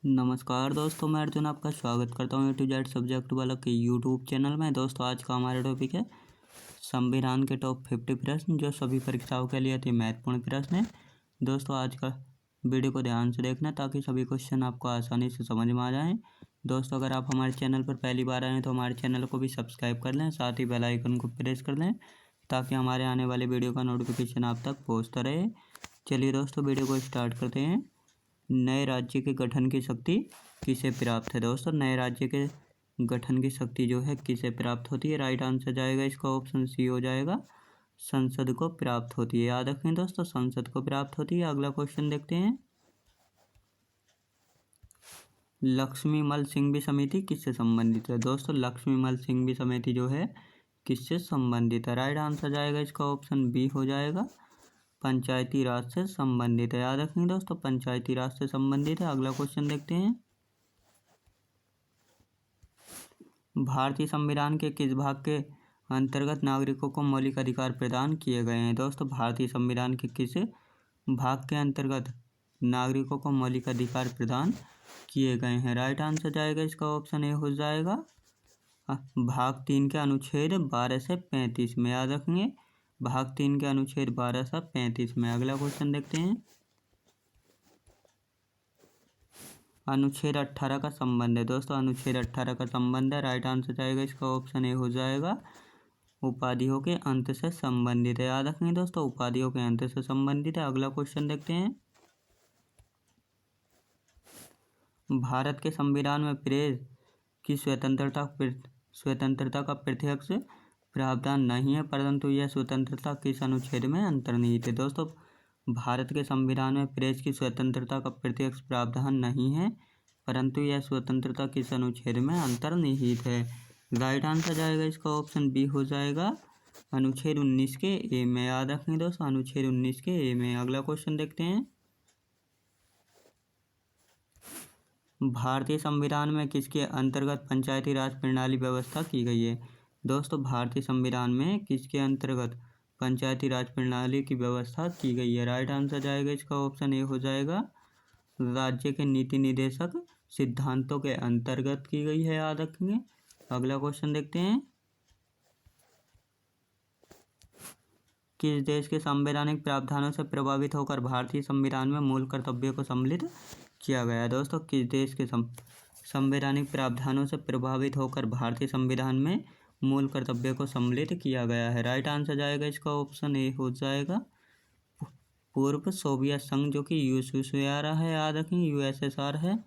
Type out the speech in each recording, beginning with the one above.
नमस्कार दोस्तों, मैं अर्जुन आपका स्वागत करता हूँ A to Z सब्जेक्ट वाला के यूट्यूब चैनल में। दोस्तों आज का हमारा टॉपिक है संविधान के टॉप 50 प्रश्न जो सभी परीक्षाओं के लिए अति महत्वपूर्ण प्रश्न है। दोस्तों आज का वीडियो को ध्यान से देखना ताकि सभी क्वेश्चन आपको आसानी से समझ में आ जाएं। दोस्तों अगर आप हमारे चैनल पर पहली बार आए हैं तो हमारे चैनल को भी सब्सक्राइब कर लें, साथ ही बेल आइकन को प्रेस कर लें ताकि हमारे आने वाले वीडियो का नोटिफिकेशन आप तक पहुँचता रहे। चलिए दोस्तों वीडियो को स्टार्ट करते हैं। नए राज्य के गठन की शक्ति किसे प्राप्त है? दोस्तों नए राज्य के गठन की शक्ति जो है किसे प्राप्त होती है? राइट आंसर जाएगा इसका ऑप्शन सी हो जाएगा, संसद को प्राप्त होती है। याद रखें दोस्तों, संसद को प्राप्त होती है। अगला क्वेश्चन देखते हैं। लक्ष्मीमल सिंघवी समिति किससे संबंधित है? दोस्तों लक्ष्मीमल सिंघवी समिति जो है किससे संबंधित है? राइट आंसर जाएगा इसका ऑप्शन बी हो जाएगा, पंचायती राज से संबंधित है। याद रखेंगे दोस्तों, पंचायती राज से संबंधित है। अगला क्वेश्चन देखते हैं। भारतीय संविधान के किस भाग के अंतर्गत नागरिकों को मौलिक अधिकार प्रदान किए गए हैं? दोस्तों भारतीय संविधान के किस भाग के अंतर्गत नागरिकों को मौलिक अधिकार प्रदान किए गए हैं? राइट आंसर जाएगा इसका ऑप्शन ए हो जाएगा, भाग 3 के अनुच्छेद 12 से 35 में। याद रखेंगे भाग 3 के अनुच्छेद 12 से 35 में। अगला क्वेश्चन देखते हैं। अनुच्छेद 18 का संबंध है। दोस्तों अनुच्छेद 18 का संबंध है। राइट आंसर जाएगा इसका ऑप्शन ए हो जाएगा, उपाधियों के अंत से संबंधित है। याद रखेंगे दोस्तों, उपाधियों के अंत से संबंधित है। अगला क्वेश्चन देखते हैं। भारत के संविधान में प्रेस की स्वतंत्रता का प्रत्यक्ष प्रावधान नहीं है, परंतु यह स्वतंत्रता किस अनुच्छेद में अंतर्निहित है? दोस्तों भारत के संविधान में प्रेस की स्वतंत्रता का प्रत्यक्ष प्रावधान नहीं है, परंतु यह स्वतंत्रता किस अनुच्छेद में अंतर्निहित है? राइट आंसर जाएगा इसका ऑप्शन बी हो जाएगा, अनुच्छेद 19 के ए में। याद रखेंगे दोस्तों, अनुच्छेद 19 के ए में। अगला क्वेश्चन देखते हैं। भारतीय संविधान में किसके अंतर्गत पंचायती राज प्रणाली व्यवस्था की गई है? दोस्तों भारतीय संविधान में किसके अंतर्गत पंचायती राज प्रणाली की व्यवस्था की गई है? राइट आंसर जाएगा इसका ऑप्शन ए हो जाएगा, राज्य के नीति निर्देशक सिद्धांतों के अंतर्गत की गई है। याद रखेंगे। अगला क्वेश्चन देखते हैं। किस देश के संवैधानिक प्रावधानों से प्रभावित होकर भारतीय संविधान में मूल कर्तव्यों को सम्मिलित किया गया? दोस्तों किस देश के संवैधानिक प्रावधानों से प्रभावित होकर भारतीय संविधान में मूल कर्तव्यों को सम्मिलित किया गया है? राइट आंसर जाएगा इसका ऑप्शन ए हो जाएगा, पूर्व सोवियत संघ जो कि यूएसएसआर है। याद रखेंगे यूएसएसआर है।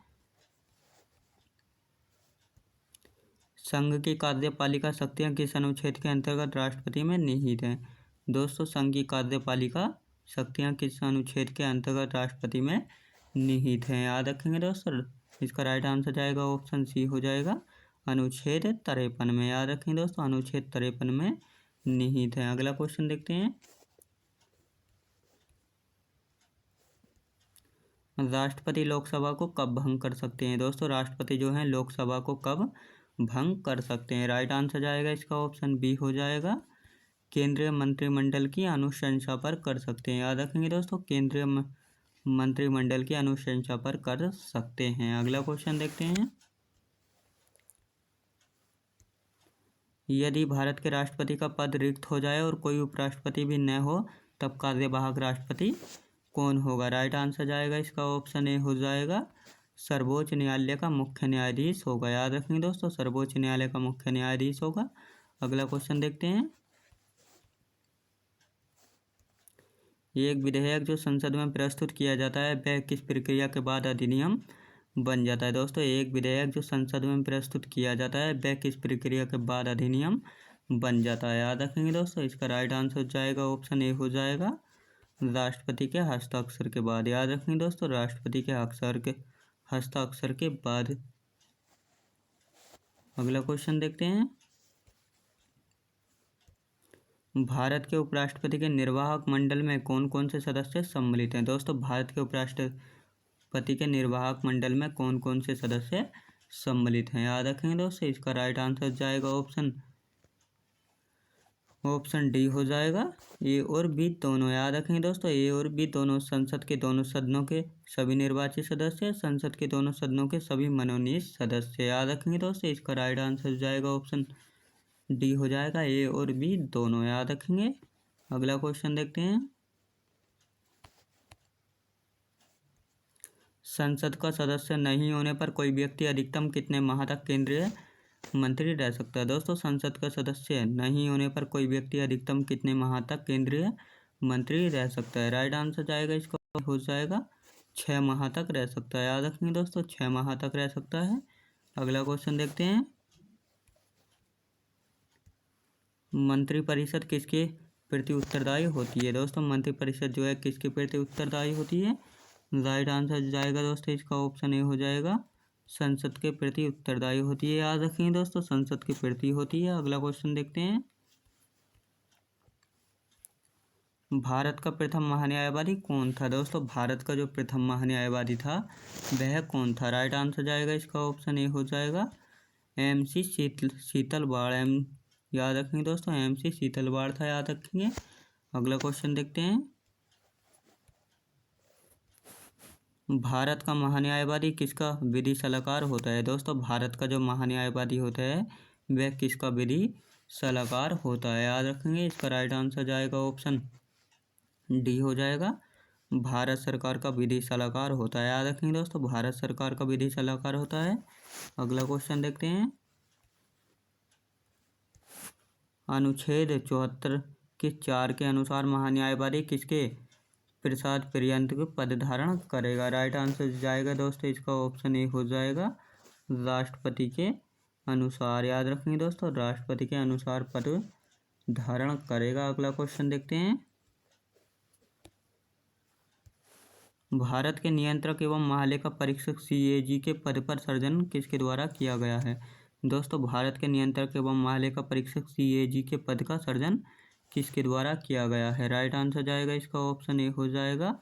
संघ की कार्यपालिका शक्तियां किस अनुच्छेद के अंतर्गत राष्ट्रपति में निहित हैं? दोस्तों संघ की कार्यपालिका शक्तियां किस अनुच्छेद के अंतर्गत राष्ट्रपति में निहित हैं? याद रखेंगे दोस्तों, इसका राइट आंसर जाएगा ऑप्शन सी हो जाएगा, अनुच्छेद 53 में। याद रखेंगे दोस्तों, अनुच्छेद 53 में निहित है। अगला क्वेश्चन देखते हैं। राष्ट्रपति लोकसभा को कब भंग कर सकते हैं? दोस्तों राष्ट्रपति जो है लोकसभा को कब भंग कर सकते हैं? राइट आंसर जाएगा इसका ऑप्शन बी हो जाएगा, केंद्रीय मंत्रिमंडल की अनुशंसा पर कर सकते हैं। याद रखेंगे दोस्तों, केंद्रीय मंत्रिमंडल की अनुशंसा पर कर सकते हैं। अगला क्वेश्चन देखते हैं। यदि भारत के राष्ट्रपति का पद रिक्त हो जाए और कोई उपराष्ट्रपति भी न हो तब कार्यवाहक राष्ट्रपति कौन होगा? राइट आंसर जाएगा इसका ऑप्शन ए हो जाएगा, सर्वोच्च न्यायालय का मुख्य न्यायाधीश होगा। याद रखेंगे दोस्तों, सर्वोच्च न्यायालय का मुख्य न्यायाधीश होगा। अगला क्वेश्चन देखते हैं। एक विधेयक जो संसद में प्रस्तुत किया जाता है वह किस प्रक्रिया के बाद अधिनियम बन जाता है? दोस्तों एक विधेयक जो संसद में प्रस्तुत किया जाता है वह किस प्रक्रिया के बाद अधिनियम बन जाता है? याद रखेंगे दोस्तों, इसका राइट आंसर जाएगा ऑप्शन ए हो जाएगा, राष्ट्रपति के हस्ताक्षर के बाद। याद रखेंगे दोस्तों, राष्ट्रपति के हस्ताक्षर के बाद। अगला क्वेश्चन देखते हैं। भारत के उपराष्ट्रपति के निर्वाहक मंडल में कौन कौन से सदस्य सम्मिलित हैं? दोस्तों भारत के उपराष्ट्रपति के निर्वाहक मंडल में कौन कौन से सदस्य सम्मिलित हैं? याद रखेंगे दोस्तों, इसका राइट आंसर जाएगा ऑप्शन डी हो जाएगा। ए और बी दोनों, याद रखेंगे दोस्तों, ए और बी दोनों संसद के दोनों सदनों के सभी निर्वाचित सदस्य, संसद के दोनों सदनों के सभी मनोनीत सदस्य, याद रखेंगे दोस्तों। इसका राइट आंसर हो जाएगा ऑप्शन डी हो जाएगा, ए और बी दोनों, याद रखेंगे। अगला क्वेश्चन देखते हैं। संसद का सदस्य नहीं होने पर कोई व्यक्ति अधिकतम कितने माह तक केंद्रीय मंत्री रह सकता है? दोस्तों, संसद का सदस्य नहीं होने पर कोई व्यक्ति अधिकतम कितने माह तक केंद्रीय मंत्री रह सकता है? राइट आंसर जाएगा इसका हो जाएगा 6 माह तक रह सकता है, याद रखेंगे दोस्तों, 6 माह तक रह सकता है। अगला क्वेश्चन देखते हैं। मंत्रिपरिषद किसके प्रति उत्तरदायी होती है? दोस्तों, मंत्रिपरिषद जो है किसके प्रति उत्तरदायी होती है? राइट आंसर जाएगा दोस्तों इसका ऑप्शन ए हो जाएगा, संसद के प्रति उत्तरदायी होती है, याद रखेंगे दोस्तों, संसद के प्रति होती है। अगला क्वेश्चन देखते हैं। भारत का प्रथम महान्यायवादी कौन था? दोस्तों, भारत का जो प्रथम महान्यायवादी था वह कौन था? राइट आंसर जाएगा इसका ऑप्शन ए हो जाएगा, MC शीतलवाड़, याद रखेंगे दोस्तों, MC शीतलवाड़ था, याद रखेंगे। अगला क्वेश्चन देखते हैं। भारत का महान्यायवादी किसका विधि सलाहकार होता है? दोस्तों, भारत का जो महान्यायवादी होता है वह किसका विधि सलाहकार होता है? याद रखेंगे। इसका राइट आंसर जाएगा ऑप्शन डी हो जाएगा, भारत सरकार का विधि सलाहकार होता है, याद रखेंगे दोस्तों, भारत सरकार का विधि सलाहकार होता है। अगला क्वेश्चन देखते हैं। अनुच्छेद 74 के 4 के अनुसार महान्यायवादी किसके प्रसाद पर्यंत पद धारण करेगा? राइट आंसर जाएगा दोस्तों इसका ऑप्शन ए हो जाएगा, राष्ट्रपति के अनुसार, याद रखेंगे दोस्तों, राष्ट्रपति के अनुसार पद धारण करेगा। अगला क्वेश्चन देखते हैं। भारत के नियंत्रक एवं महालेखा परीक्षक CAG के पद पर सर्जन किसके द्वारा किया गया है? दोस्तों, भारत के नियंत्रक एवं महालेखा परीक्षक CAG के पद का सर्जन किसके द्वारा किया गया है? राइट आंसर जाएगा इसका ऑप्शन ए हो जाएगा,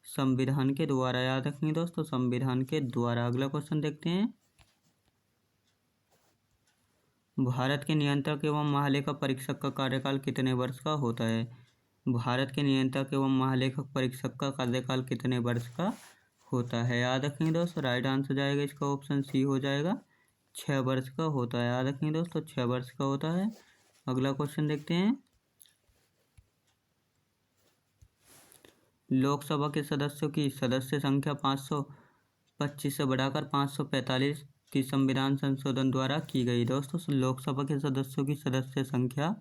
संविधान के द्वारा, याद रखेंगे दोस्तों, संविधान के द्वारा। अगला क्वेश्चन देखते हैं। भारत के नियंत्रक एवं महालेखा परीक्षक का कार्यकाल कितने वर्ष का होता है? भारत के नियंत्रक एवं महालेखक परीक्षक का कार्यकाल कितने वर्ष का होता है? याद रखेंगे दोस्तों, राइट आंसर जाएगा इसका ऑप्शन सी हो जाएगा, 6 वर्ष का होता है, याद रखेंगे दोस्तों, 6 वर्ष का होता है। अगला क्वेश्चन देखते हैं। लोकसभा के सदस्यों की सदस्य संख्या 525 से बढ़ाकर 545 की संविधान संशोधन द्वारा की गई। दोस्तों, लोकसभा के सदस्यों की सदस्य संख्या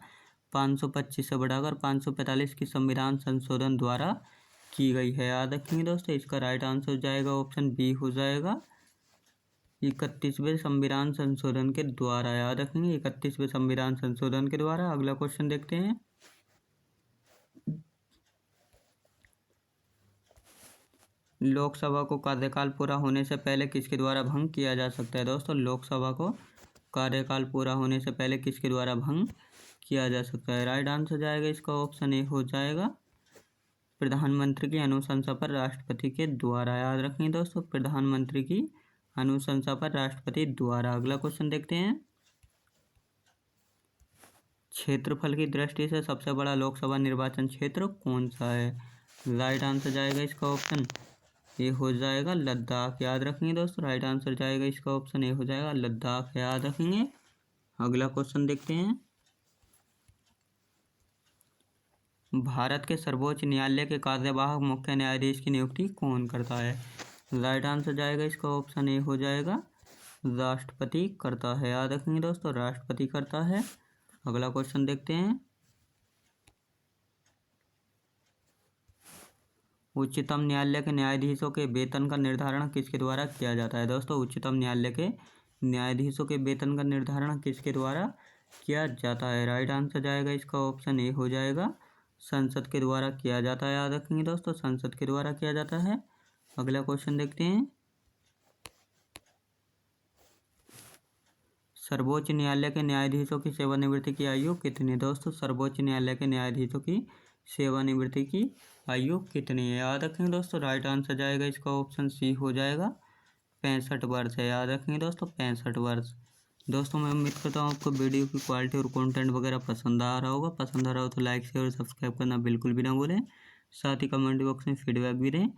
525 से बढ़ाकर 545 की संविधान संशोधन द्वारा की गई है, याद रखेंगे दोस्तों। इसका राइट आंसर जाएगा ऑप्शन बी हो जाएगा, 31वें संविधान संशोधन के द्वारा, याद रखेंगे, 31वें संविधान संशोधन के द्वारा। अगला क्वेश्चन देखते हैं। लोकसभा को कार्यकाल पूरा होने से पहले किसके द्वारा भंग किया जा सकता है? दोस्तों, लोकसभा को कार्यकाल पूरा होने से पहले किसके द्वारा भंग किया जा सकता है? राइट आंसर जाएगा इसका ऑप्शन ए हो जाएगा, प्रधानमंत्री की अनुशंसा पर राष्ट्रपति के द्वारा, याद रखेंगे दोस्तों, प्रधानमंत्री की अनुशंसा पर राष्ट्रपति द्वारा। अगला क्वेश्चन देखते हैं। क्षेत्रफल की दृष्टि से सबसे बड़ा लोकसभा निर्वाचन क्षेत्र कौन सा है? राइट आंसर जाएगा इसका ऑप्शन ए हो जाएगा, लद्दाख, याद रखेंगे दोस्तों, राइट आंसर जाएगा इसका ऑप्शन ए हो जाएगा, लद्दाख, याद रखेंगे। अगला क्वेश्चन देखते हैं। भारत के सर्वोच्च न्यायालय के कार्यवाहक मुख्य न्यायाधीश की नियुक्ति कौन करता है? राइट आंसर जाएगा इसका ऑप्शन ए हो जाएगा, राष्ट्रपति करता है, याद रखेंगे दोस्तों, राष्ट्रपति करता है। अगला क्वेश्चन देखते हैं। उच्चतम न्यायालय के न्यायाधीशों के वेतन का निर्धारण किसके द्वारा किया जाता है? दोस्तों, उच्चतम न्यायालय के न्यायाधीशों के वेतन का निर्धारण किसके द्वारा किया जाता है? राइट आंसर जाएगा इसका ऑप्शन ए हो जाएगा, संसद के द्वारा किया जाता है, याद रखेंगे दोस्तों, संसद के द्वारा किया जाता है। अगला क्वेश्चन देखते हैं। सर्वोच्च न्यायालय के न्यायाधीशों की सेवानिवृत्ति की आयु कितनी? दोस्तों, सर्वोच्च न्यायालय के न्यायाधीशों की सेवानिवृत्ति की आयु कितनी है? याद रखेंगे दोस्तों, राइट आंसर जाएगा इसका ऑप्शन सी हो जाएगा, 65 वर्ष है, याद रखेंगे दोस्तों, 65 वर्ष। दोस्तों मैं उम्मीद करता हूँ आपको वीडियो की क्वालिटी और कंटेंट वगैरह पसंद आ रहा होगा। पसंद आ रहा हो तो लाइक शेयर और सब्सक्राइब करना बिल्कुल भी ना भूलें। साथ ही कमेंट बॉक्स में फीडबैक भी दें।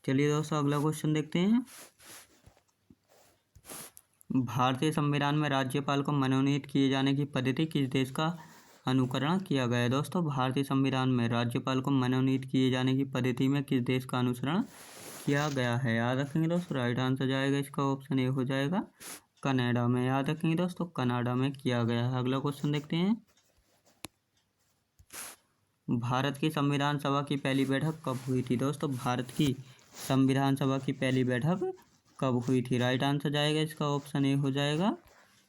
चलिए दोस्तों अगला क्वेश्चन देखते हैं। भारतीय संविधान में राज्यपाल को मनोनीत किए जाने की पद्धति किस देश का अनुकरण किया गया है? दोस्तों भारतीय संविधान में राज्यपाल को मनोनीत किए जाने की पद्धति में किस देश का अनुसरण किया गया है? याद रखेंगे दोस्तों, राइट आंसर जाएगा इसका ऑप्शन ए हो जाएगा कनाडा में। याद रखेंगे दोस्तों, कनाडा में किया गया है। अगला क्वेश्चन देखते हैं। भारत की संविधान सभा की पहली बैठक कब हुई थी? दोस्तों भारत की संविधान सभा की पहली बैठक कब हुई थी? राइट आंसर जाएगा इसका ऑप्शन ए हो जाएगा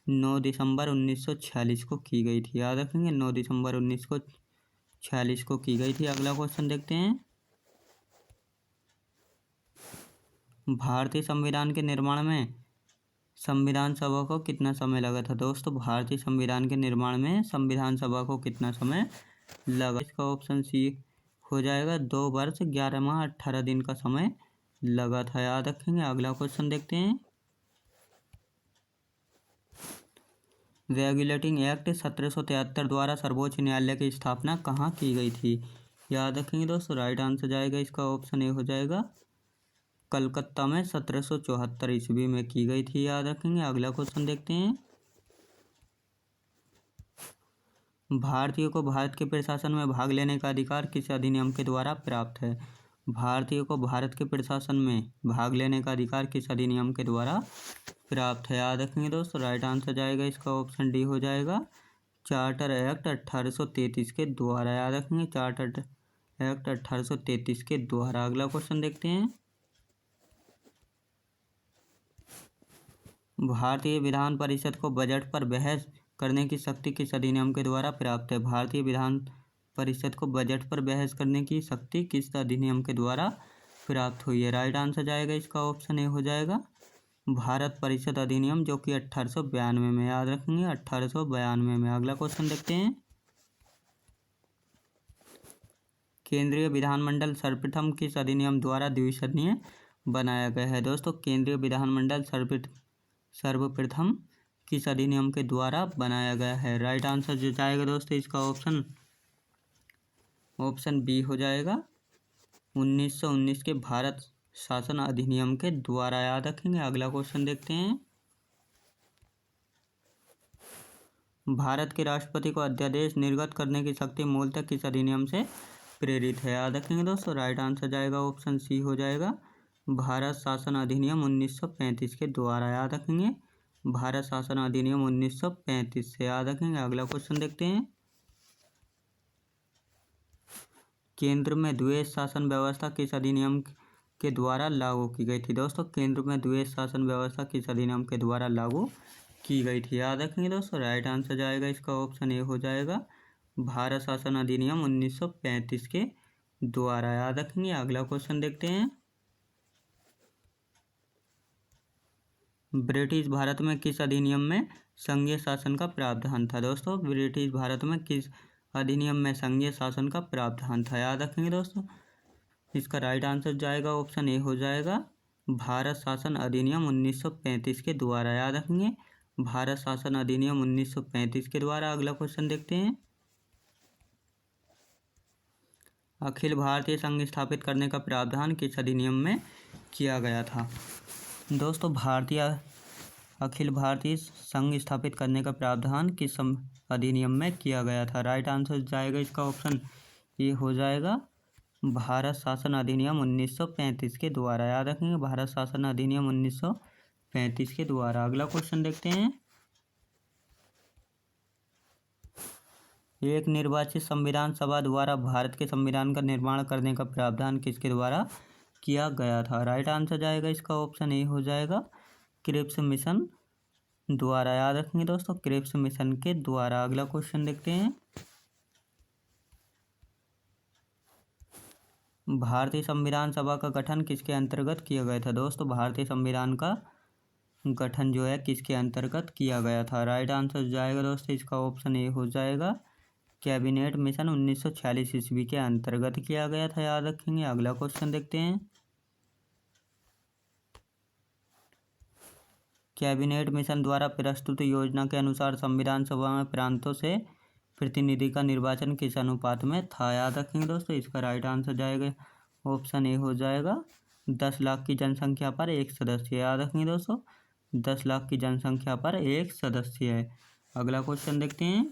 9 दिसंबर 1946 को की गई थी। याद रखेंगे 9 दिसंबर 1946 को की गई थी। अगला क्वेश्चन देखते हैं। भारतीय संविधान के निर्माण में संविधान सभा को कितना समय लगा था? दोस्तों भारतीय संविधान के निर्माण में संविधान सभा को कितना समय लगा? इसका ऑप्शन सी हो जाएगा 2 वर्ष 11 माह 18 दिन का समय लगा था। याद रखेंगे। अगला क्वेश्चन देखते हैं। रेगुलेटिंग एक्ट 1773 द्वारा सर्वोच्च न्यायालय की स्थापना कहाँ की गई थी? याद रखेंगे दोस्तों, राइट आंसर जाएगा इसका ऑप्शन ए हो जाएगा कलकत्ता में 1774 ईस्वी में की गई थी। याद रखेंगे। अगला क्वेश्चन देखते हैं। भारतीयों को भारत के प्रशासन में भाग लेने का अधिकार किस अधिनियम के द्वारा प्राप्त है? भारतीयों को भारत के प्रशासन में भाग लेने का अधिकार किस अधिनियम के द्वारा प्राप्त है? याद रखेंगे दोस्तों, राइट आंसर जाएगा इसका ऑप्शन डी हो जाएगा चार्टर एक्ट 1833 के द्वारा। याद रखेंगे, चार्टर एक्ट 1833 के द्वारा। अगला क्वेश्चन देखते हैं। भारतीय विधान परिषद को बजट पर बहस करने की शक्ति किस अधिनियम के द्वारा प्राप्त है? भारतीय विधान परिषद को बजट पर बहस करने की शक्ति किस अधिनियम के द्वारा प्राप्त हुई है? राइट आंसर जाएगा इसका ऑप्शन ए हो जाएगा भारत परिषद अधिनियम, जो कि 1892 में। याद रखेंगे 1892 में। अगला क्वेश्चन देखते हैं। केंद्रीय विधानमंडल सर्वप्रथम किस अधिनियम द्वारा द्विसदनीय बनाया गया है? दोस्तों केंद्रीय विधानमंडल सर्वप्रथम किस अधिनियम के द्वारा बनाया गया है? राइट आंसर जो जाएगा दोस्तों इसका ऑप्शन बी हो जाएगा 1919 के भारत शासन अधिनियम के द्वारा। याद रखेंगे। अगला क्वेश्चन देखते हैं। भारत के राष्ट्रपति को अध्यादेश निर्गत करने की शक्ति मूलतः किस अधिनियम से प्रेरित है? याद रखेंगे दोस्तों, राइट आंसर जाएगा ऑप्शन सी हो जाएगा भारत शासन अधिनियम 1935 के द्वारा। याद रखेंगे, भारत शासन अधिनियम 1935 से। याद रखेंगे। अगला क्वेश्चन देखते हैं। केंद्र में द्वैध शासन व्यवस्था किस अधिनियम के द्वारा लागू की गई थी? दोस्तों केंद्र में द्वैध शासन व्यवस्था किस अधिनियम के द्वारा लागू की गई थी? याद रखेंगे दोस्तों, राइट आंसर जाएगा इसका ऑप्शन ए हो जाएगा भारत शासन अधिनियम 1935 के द्वारा। याद रखेंगे। अगला क्वेश्चन देखते हैं। ब्रिटिश भारत में किस अधिनियम में संघीय शासन का प्रावधान था? दोस्तों ब्रिटिश भारत में किस अधिनियम में संघीय शासन का प्रावधान था? याद रखेंगे दोस्तों, इसका राइट आंसर जाएगा ऑप्शन ए हो जाएगा भारत शासन अधिनियम 1935 के द्वारा। याद रखेंगे, भारत शासन अधिनियम 1935 के द्वारा। अगला क्वेश्चन देखते हैं। अखिल भारतीय संघ स्थापित करने का प्रावधान किस अधिनियम में किया गया था? दोस्तों अखिल भारतीय संघ स्थापित करने का प्रावधान किस अधिनियम में किया गया था? राइट आंसर जाएगा इसका ऑप्शन ये हो जाएगा भारत शासन अधिनियम 1935 के द्वारा। याद रखेंगे, भारत शासन अधिनियम 1935 के द्वारा। अगला क्वेश्चन देखते हैं। एक निर्वाचित संविधान सभा द्वारा भारत के संविधान का निर्माण करने का प्रावधान किसके द्वारा किया गया था? राइट आंसर जाएगा इसका ऑप्शन ए हो जाएगा क्रिप्स मिशन द्वारा। याद रखेंगे दोस्तों, क्रिप्स मिशन के द्वारा। अगला क्वेश्चन देखते हैं। भारतीय संविधान सभा का गठन किसके अंतर्गत किया गया था? दोस्तों भारतीय संविधान का गठन जो है किसके अंतर्गत किया गया था? राइट आंसर जाएगा दोस्तों इसका ऑप्शन ए हो जाएगा कैबिनेट मिशन 1946 ईस्वी के अंतर्गत किया गया था। याद रखेंगे। अगला क्वेश्चन देखते हैं। कैबिनेट मिशन द्वारा प्रस्तुत योजना के अनुसार संविधान सभा में प्रांतों से प्रतिनिधि का निर्वाचन किस अनुपात में था? याद रखेंगे दोस्तों, इसका राइट आंसर जाएगा ऑप्शन ए हो जाएगा 10 लाख की जनसंख्या पर एक सदस्य। याद रखेंगे दोस्तों, 10 लाख की जनसंख्या पर एक सदस्य है। अगला क्वेश्चन देखते हैं।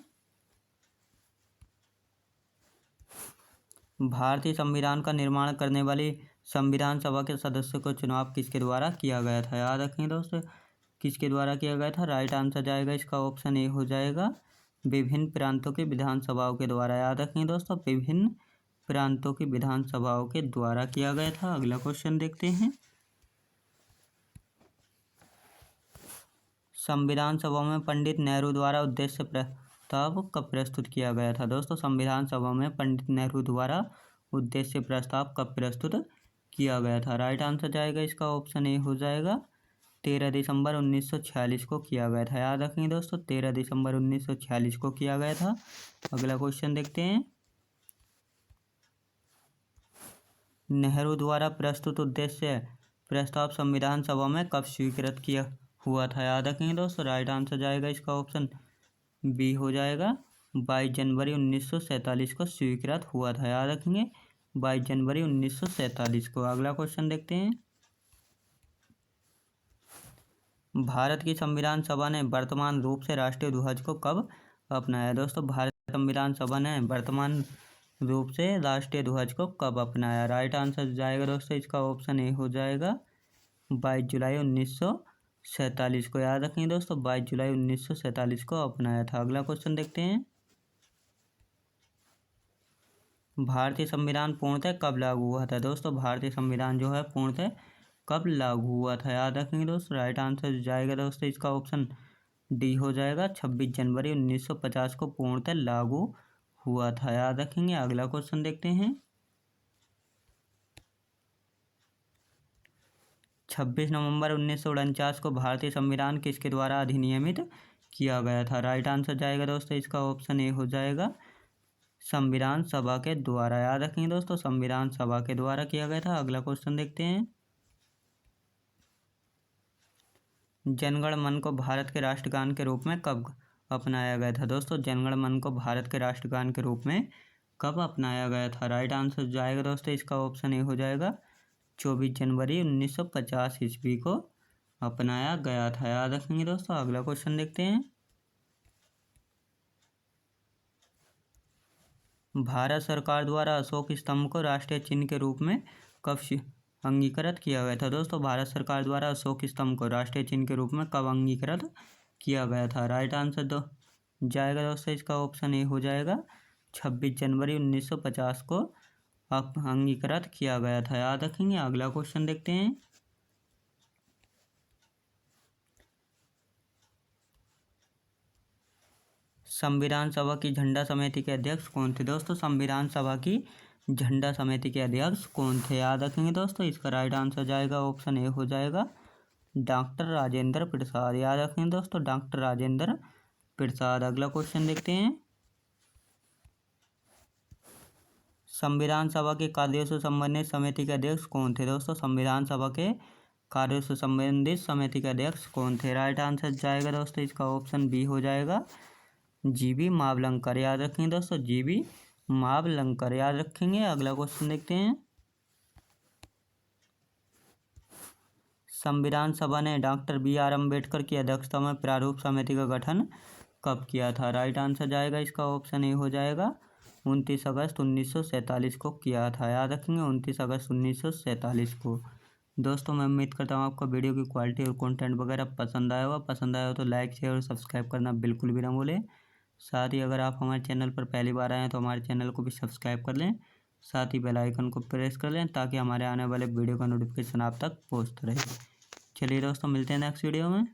भारतीय संविधान का निर्माण करने वाली संविधान सभा के सदस्यों का चुनाव किसके द्वारा किया गया था? याद रखेंगे दोस्तों, किसके द्वारा किया गया था? राइट आंसर जाएगा इसका ऑप्शन ए हो जाएगा विभिन्न प्रांतों की विधानसभाओं के द्वारा। याद रखेंगे दोस्तों, विभिन्न प्रांतों की विधानसभाओं के द्वारा किया गया था। अगला क्वेश्चन देखते हैं। संविधान सभा में पंडित नेहरू द्वारा उद्देश्य प्रस्ताव कब प्रस्तुत किया गया था? दोस्तों, संविधान सभा में पंडित नेहरू द्वारा उद्देश्य प्रस्ताव कब प्रस्तुत किया गया था? राइट आंसर जाएगा इसका ऑप्शन ए हो जाएगा 13 दिसंबर 1946 को किया गया था। याद रखेंगे दोस्तों, 13 दिसंबर 1946 को किया गया था। अगला क्वेश्चन देखते हैं। नेहरू द्वारा प्रस्तुत उद्देश्य प्रस्ताव संविधान सभा में कब स्वीकृत किया हुआ था? याद रखेंगे दोस्तों, राइट आंसर जाएगा इसका ऑप्शन बी हो जाएगा 22 जनवरी 1947 को स्वीकृत हुआ था। याद रखेंगे 22 जनवरी 1947 को। अगला क्वेश्चन देखते हैं। भारत की संविधान सभा ने वर्तमान रूप से राष्ट्रीय ध्वज को कब अपनाया? दोस्तों, भारत संविधान सभा ने वर्तमान रूप से राष्ट्रीय ध्वज को कब अपनाया? राइट आंसर जाएगा दोस्तों इसका ऑप्शन ए हो जाएगा 22 जुलाई 1947 को। याद रखेंगे दोस्तों, 22 जुलाई 1947 को अपनाया था। अगला क्वेश्चन देखते हैं। भारतीय संविधान पूर्णतः कब लागू हुआ था? दोस्तों, भारतीय संविधान जो है पूर्णतः कब लागू हुआ था? याद रखेंगे दोस्तों, राइट आंसर जाएगा दोस्तों इसका ऑप्शन डी हो जाएगा 26 जनवरी 1950 को पूर्णतः लागू हुआ था। याद रखेंगे। अगला क्वेश्चन देखते हैं। 26 नवंबर 1949 को भारतीय संविधान किसके द्वारा अधिनियमित किया गया था? राइट आंसर जाएगा दोस्तों इसका ऑप्शन ए हो जाएगा संविधान सभा के द्वारा। याद रखेंगे दोस्तों, संविधान सभा के द्वारा किया गया था। अगला क्वेश्चन देखते हैं। जनगण मन को भारत के राष्ट्रगान के रूप में कब अपनाया गया था? दोस्तों, जनगण मन को भारत के राष्ट्रगान के रूप में कब अपनाया गया था? राइट आंसर जाएगा दोस्तों इसका ऑप्शन ए हो जाएगा 24 जनवरी 1950 ईस्वी को अपनाया गया था। याद रखेंगे दोस्तों। अगला क्वेश्चन देखते हैं। भारत सरकार द्वारा अशोक स्तंभ को राष्ट्रीय चिन्ह के रूप में कब अंगीकृत किया गया था? दोस्तों, भारत सरकार द्वारा अशोक स्तंभ को राष्ट्रीय चिन्ह के रूप में कब अंगीकृत किया गया था? राइट आंसर जाएगा दोस्तों इसका ऑप्शन ए हो जाएगा 26 जनवरी 1950 को अंगीकृत किया गया था। याद रखेंगे। अगला क्वेश्चन देखते हैं। संविधान सभा की झंडा समिति के अध्यक्ष कौन थे? दोस्तों, संविधान सभा की झंडा समिति के अध्यक्ष कौन थे? याद रखेंगे दोस्तों, इसका राइट आंसर जाएगा ऑप्शन ए हो जाएगा डॉक्टर राजेंद्र प्रसाद। याद रखेंगे दोस्तों, डॉक्टर राजेंद्र प्रसाद। अगला क्वेश्चन देखते हैं। संविधान सभा के कार्यों से संबंधित समिति के अध्यक्ष कौन थे? दोस्तों, संविधान सभा के कार्यों से संबंधित समिति के अध्यक्ष कौन थे? राइट आंसर जाएगा दोस्तों इसका ऑप्शन बी हो जाएगा जीबी मावलंकर। याद रखेंगे दोस्तों, जीबी मावलंकर। याद रखेंगे। अगला क्वेश्चन देखते हैं। संविधान सभा ने डॉक्टर BR अम्बेडकर की अध्यक्षता में प्रारूप समिति का गठन कब किया था? राइट आंसर जाएगा इसका ऑप्शन ए हो जाएगा 29 अगस्त 1947 को किया था। याद रखेंगे 29 अगस्त 1947 को। दोस्तों, मैं उम्मीद करता हूँ आपको वीडियो की क्वालिटी और कंटेंट वगैरह पसंद आया होगा। पसंद आया हो तो लाइक शेयर और सब्सक्राइब करना बिल्कुल भी ना भूलें। साथ ही अगर आप हमारे चैनल पर पहली बार आए हैं तो हमारे चैनल को भी सब्सक्राइब कर लें। साथ ही बेल आइकन को प्रेस कर लें ताकि हमारे आने वाले वीडियो का नोटिफिकेशन आप तक पहुँचता रहे। चलिए दोस्तों, मिलते हैं नेक्स्ट वीडियो में।